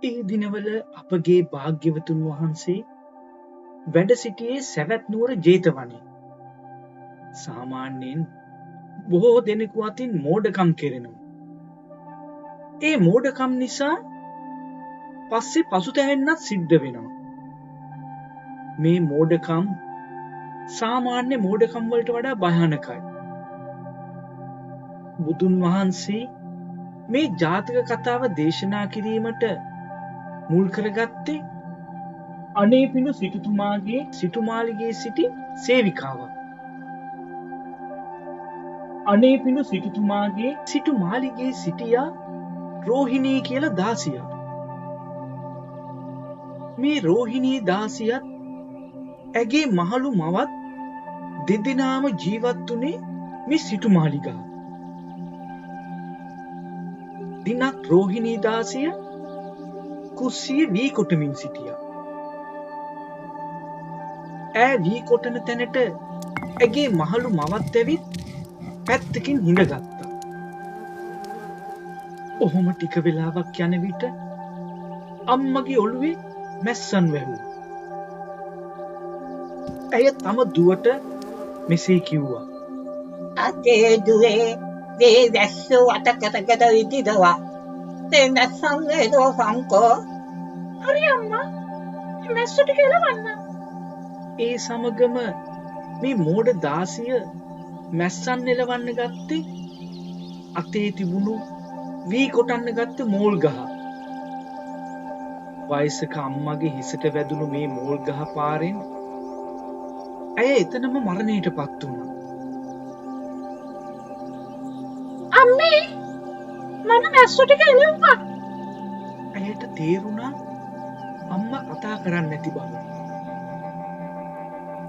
ඒ දිනවල අපගේ භාග්‍යවතුන් වහන්සේ වැඩ සිටියේ සැවැත් නුවර ජේතවනයේ. සාමාන්‍යයෙන් බොහෝ දෙනෙකු අතින් මෝඩකම් කෙරෙනවා. ඒ මෝඩකම් නිසා පස්සේ පසුතැවෙන්නත් සිද්ධ වෙනවා. මේ මෝඩකම් සාමාන්‍ය මෝඩකම් වලට වඩා භයානකයි. බුදුන් වහන්සේ මේ ජාතක කතාව දේශනා කිරීමට මුල් කරගත්තේ අනේපිඬු සිටුතුමාගේ සිටුමාලිගයේ සිටි සේවිකාවක්. අනේපිඬු සිටුතුමාගේ සිටුමාලිගයේ සිටියා රෝහිණී කියලා දාසියක්. මේ රෝහිණී දාසියත් ඇගේ මහලු මවත් දෙදෙනාම ජීවත් වුණේ මේ සිටුමාලිගාව. දිනක් රෝහිණී දාසිය කුස්සියේ වී කොටමින් සිටියා. ඈ වී කොටන තැනට ඇගේ මහලු මවත් ඇවිත් පැත්තකින් හිඳගත්තා. ඔහොම ටික වෙලාවක් යන විට අම්මගේ ඔළුවේ මැස්සන් වැහුවා. ඇය තම දුවට මෙසේ කිව්වා. අතේ දුවේ දේ දැස්ස වටකටකට විදිදවා. තේ නැස්සන් වේදෝ සංකෝ. හරි අම්මා. මේ මැස්සු ටික එලවන්න. ඒ සමගම මේ මෝඩ දාසිය මැස්සන් එලවන්න ගත්තේ අතේ තිබුණු වී කොටන්න ගත්ත මෝල් ගහ. වයසක අම්මගේ හිසට වැදුණු මේ මෝල් ගහ පාරෙන් ඇය එතනම මරණයටපත් වුණා. අම්මේ මම මැස්සු ටික එලවුවා. ඇයට තේරුණා අම්මා කතා කරන්නේ නැති බව.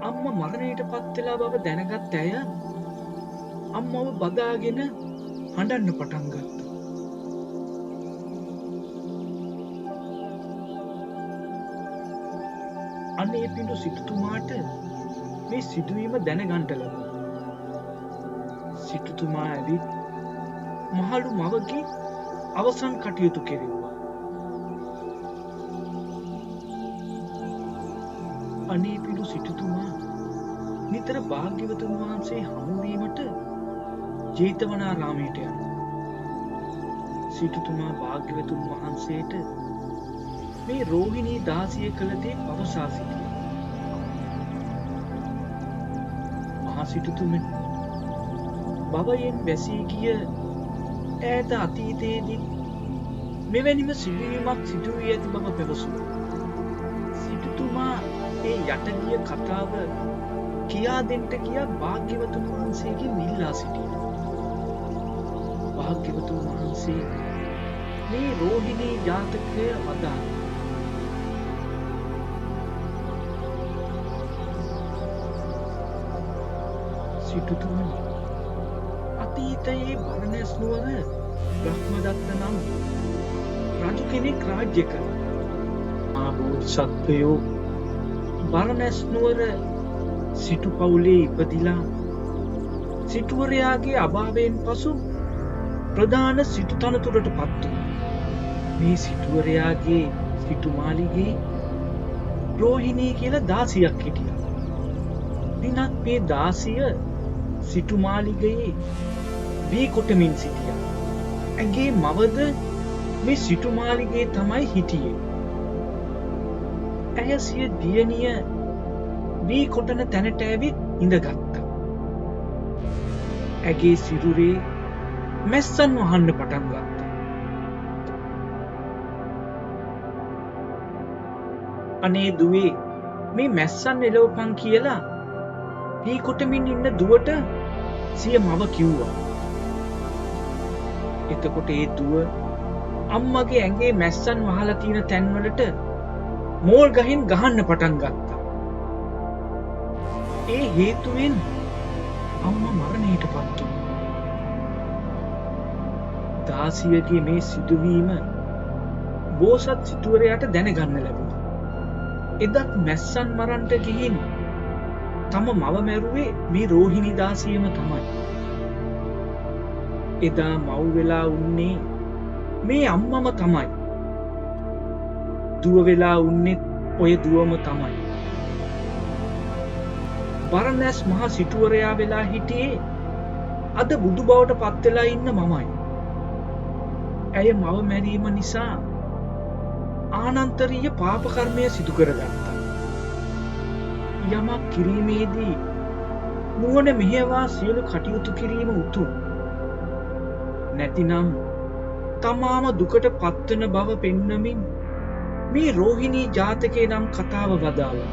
අම්මා මරණයටපත් වෙලා බව දැනගත් ඇය අම්මව බදාගෙන හඬන්න පටන් ගත්තා. අනේපිඬු සිටුතුමාට මේ සිදුවීම දැනගන්න ලැබුණා. සිටුතුමා ඇවිත් මහලු මවගේ අවසන් කටයුතු කෙරෙව්වා. අනේපිඬු සිටුතුමා නිතර භාග්‍යවතුන් වහන්සේ හමු වීමට ජේතවනාරාමයට යනවා. සිටුතුමා භාග්‍යවතුන් වහන්සේට මේ රෝහිණී දාසිය කළ දේ පවසා සිටියා. මහා සිටුතුමනි, භවයෙන් වැසී ගිය ඈත අතීතයේදී මෙවැනිම සිදුවීමක් සිදු වී ඇති බව පැවසුවා. සිටුතුමා ඒ යටගිය කතාව කියා දෙන්න කියා භාග්‍යවතුන් වහන්සේගෙන් ඉල්ලා සිටියා. භාග්‍යවතුන් වහන්සේ මේ රෝහිණී ජාතකය වදාළා. සිටුතුමනි, අතීතයේ බරණැස් නුවර බ්‍රහ්මදත්ත නම් රජු කෙනෙක් රාජ්‍ය කළා. මහා බෝධිසත්වයෝ බරණැස් නුවර සිටු පවුලේ ඉපදිලා සිටුවරයාගේ අභාවයෙන් පසු ප්‍රධාන සිටු තනතුරට පත් වුණා. මේ සිටුවරයාගේ සිටුමාලිගේ රෝහිණී කියලා දාසියක් හිටියා. දිනක් මේ දාසිය සිටුමාලිගයේ වී කොටමින් සිටියා. ඇගේ මවද මේ සිටුමාලිගයේ තමයි හිටියේ. ඇය සිය දියණිය වී කොටන තැනට ඇවිත් ඉඳගත්තා. ඇගේ සිරුරේ මැස්සන් වහන්න පටන් ගත්තා. අනේ දුවේ, මේ මැස්සන් එලවපන් කියලා වී කොටමින් ඉන්න දුවට සිය මව කිව්වා. එතකොට ඒ දුව අම්මගේ ඇඟේ මැස්සන් වහලා තියෙන තැන්වලට මෝල් ගහින් ගහන්න පටන් ගත්තා. ඒ හේතුවෙන් අම්මා මරණයටපත් වුණා. දාසියගේ මේ සිදුවීම බෝසත් සිටුවරයාට දැනගන්න ලැබුණා. එදත් මැස්සන් මරන්න ගිහින් තම මව මැරුවේ මේ රෝහිණී දාසියම තමයි. එදා මව් වෙලා උන්නේ මේ අම්මම තමයි. දුව වෙලා උන්නෙත් ඔය දුවම තමයි. බරණැස් මහ සිටුවරයා වෙලා හිටියේ අද බුදු බවට පත් වෙලා ඉන්න මමයි. ඇය මව මැරීම නිසා ආනන්තරීය පාප කර්මය සිදු කරගත්තා. යමක් කිරීමේදී නුවණ මෙහෙවා සියලු කටයුතු කිරීම උතුම්. නැතිනම් තමාම දුකට පත්වන බව පෙන්නමින් මේ රෝහිණී ජාතකේ නම් කතාව වදාළා.